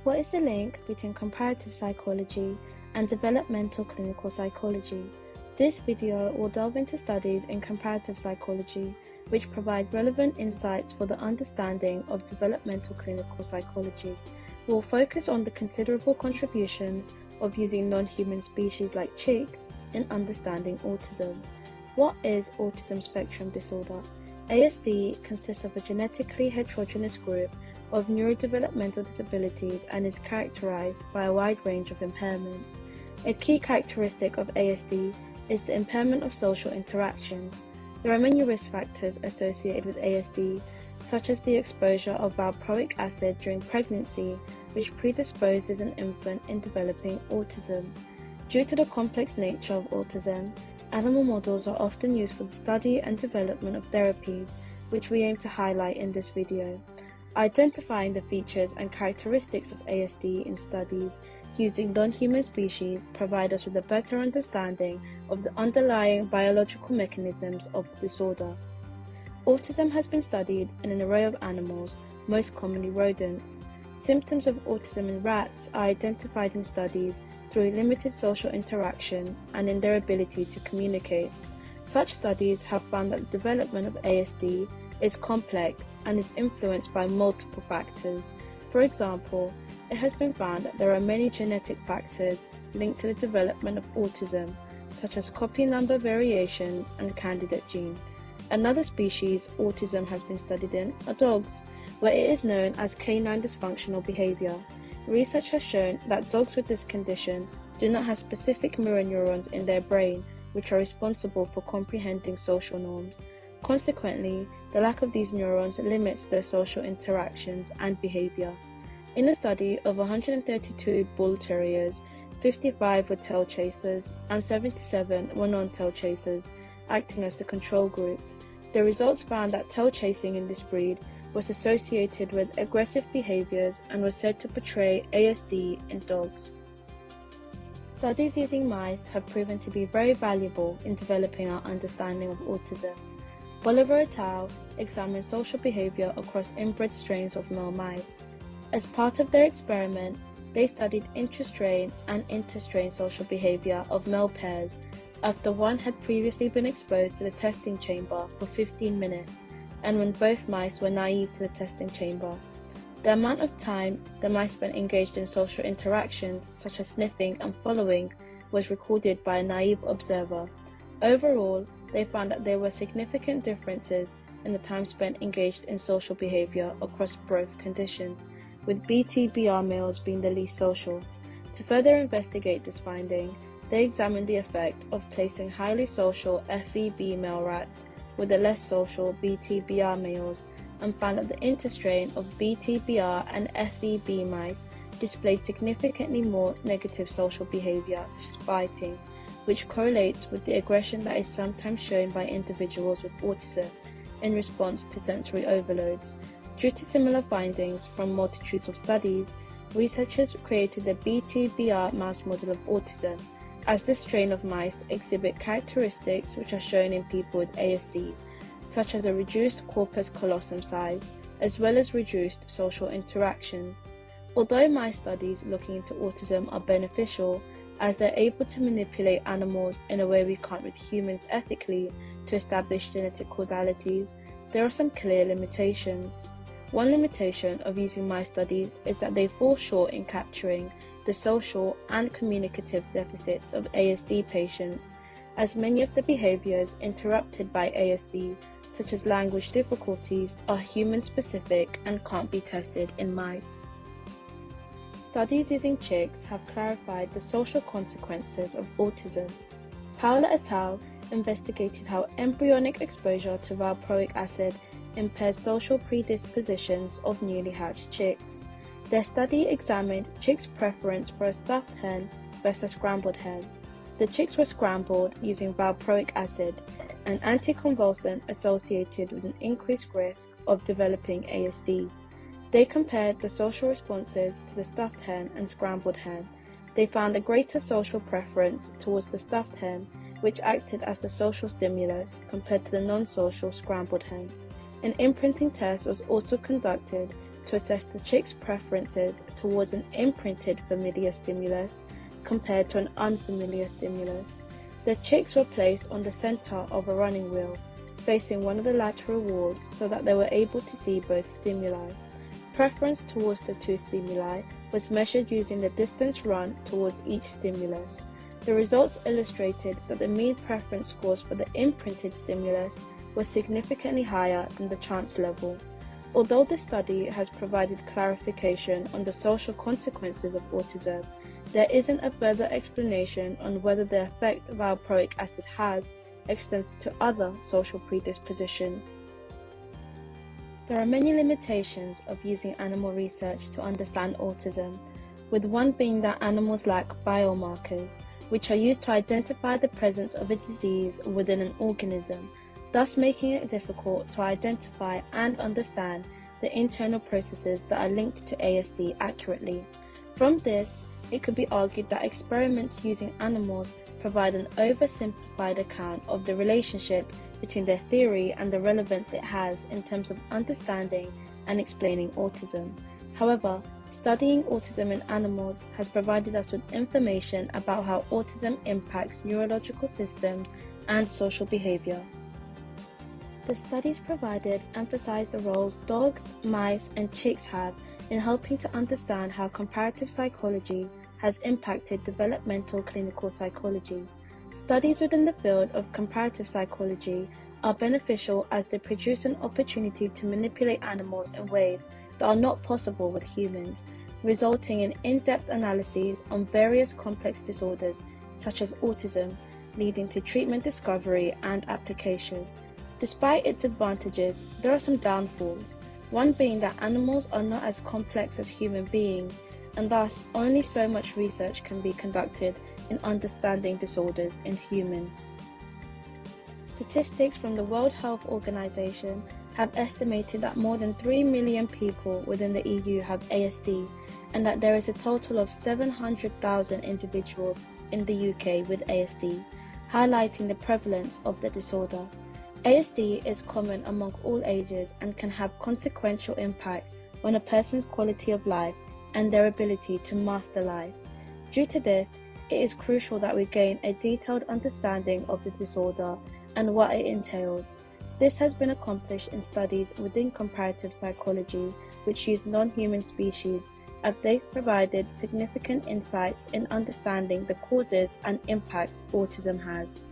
What is the link between comparative psychology and developmental clinical psychology? This video will delve into studies in comparative psychology, which provide relevant insights for the understanding of developmental clinical psychology. We will focus on the considerable contributions of using non-human species like chicks in understanding autism. What is autism spectrum disorder? ASD consists of a genetically heterogeneous group of neurodevelopmental disabilities and is characterized by a wide range of impairments. A key characteristic of ASD is the impairment of social interactions. There are many risk factors associated with ASD, such as the exposure of valproic acid during pregnancy, which predisposes an infant in developing autism. Due to the complex nature of autism, animal models are often used for the study and development of therapies, which we aim to highlight in this video. Identifying the features and characteristics of ASD in studies using non-human species provide us with a better understanding of the underlying biological mechanisms of the disorder. Autism has been studied in an array of animals, most commonly rodents. Symptoms of autism in rats are identified in studies through limited social interaction and in their ability to communicate. Such studies have found that the development of ASD is complex and is influenced by multiple factors. For example, it has been found that there are many genetic factors linked to the development of autism, such as copy number variation and candidate gene. Another species autism has been studied in are dogs, where it is known as canine dysfunctional behavior. Research has shown that dogs with this condition do not have specific mirror neurons in their brain, which are responsible for comprehending social norms. Consequently, the lack of these neurons limits their social interactions and behavior. In a study of 132 bull terriers, 55 were tail chasers and 77 were non-tail chasers, acting as the control group. The results found that tail chasing in this breed was associated with aggressive behaviors and was said to portray ASD in dogs. Studies using mice have proven to be very valuable in developing our understanding of autism. Bolivar et al. Examined social behavior across inbred strains of male mice. As part of their experiment, they studied intrastrain and interstrain social behavior of male pairs after one had previously been exposed to the testing chamber for 15 minutes and when both mice were naive to the testing chamber. The amount of time the mice spent engaged in social interactions, such as sniffing and following, was recorded by a naive observer. Overall, they found that there were significant differences in the time spent engaged in social behavior across both conditions, with BTBR males being the least social. To further investigate this finding, they examined the effect of placing highly social FVB male rats with the less social BTBR males and found that the interstrain of BTBR and FVB mice displayed significantly more negative social behavior, such as biting, which correlates with the aggression that is sometimes shown by individuals with autism in response to sensory overloads. Due to similar findings from multitudes of studies, researchers created the BTBR mouse model of autism, as this strain of mice exhibit characteristics which are shown in people with ASD, such as a reduced corpus callosum size, as well as reduced social interactions. Although mice studies looking into autism are beneficial, as they're able to manipulate animals in a way we can't with humans ethically to establish genetic causalities, there are some clear limitations. One limitation of using mice studies is that they fall short in capturing the social and communicative deficits of ASD patients, as many of the behaviors interrupted by ASD, such as language difficulties, are human-specific and can't be tested in mice. Studies using chicks have clarified the social consequences of autism. Paula et al. Investigated how embryonic exposure to valproic acid impairs social predispositions of newly hatched chicks. Their study examined chicks' preference for a stuffed hen versus scrambled hen. The chicks were scrambled using valproic acid, an anticonvulsant associated with an increased risk of developing ASD. They compared the social responses to the stuffed hen and scrambled hen. They found a greater social preference towards the stuffed hen, which acted as the social stimulus compared to the non-social scrambled hen. An imprinting test was also conducted to assess the chick's preferences towards an imprinted familiar stimulus compared to an unfamiliar stimulus. The chicks were placed on the center of a running wheel, facing one of the lateral walls so that they were able to see both stimuli. Preference towards the two stimuli was measured using the distance run towards each stimulus. The results illustrated that the mean preference scores for the imprinted stimulus were significantly higher than the chance level. Although the study has provided clarification on the social consequences of autism, there isn't a further explanation on whether the effect valproic acid has extends to other social predispositions. There are many limitations of using animal research to understand autism, with one being that animals lack biomarkers, which are used to identify the presence of a disease within an organism, thus making it difficult to identify and understand the internal processes that are linked to ASD accurately. From this, it could be argued that experiments using animals provide an oversimplified account of the relationship between their theory and the relevance it has in terms of understanding and explaining autism. However, studying autism in animals has provided us with information about how autism impacts neurological systems and social behavior. The studies provided emphasize the roles dogs, mice, and chicks have in helping to understand how comparative psychology has impacted developmental clinical psychology. Studies within the field of comparative psychology are beneficial as they produce an opportunity to manipulate animals in ways that are not possible with humans, resulting in in-depth analyses on various complex disorders such as autism, leading to treatment discovery and application. Despite its advantages, there are some downfalls, one being that animals are not as complex as human beings, and thus only so much research can be conducted in understanding disorders in humans. Statistics from the World Health Organization have estimated that more than 3 million people within the EU have ASD, and that there is a total of 700,000 individuals in the UK with ASD, highlighting the prevalence of the disorder. ASD is common among all ages and can have consequential impacts on a person's quality of life and their ability to master life. Due to this, it is crucial that we gain a detailed understanding of the disorder and what it entails. This has been accomplished in studies within comparative psychology, which use non-human species, as they've provided significant insights in understanding the causes and impacts autism has.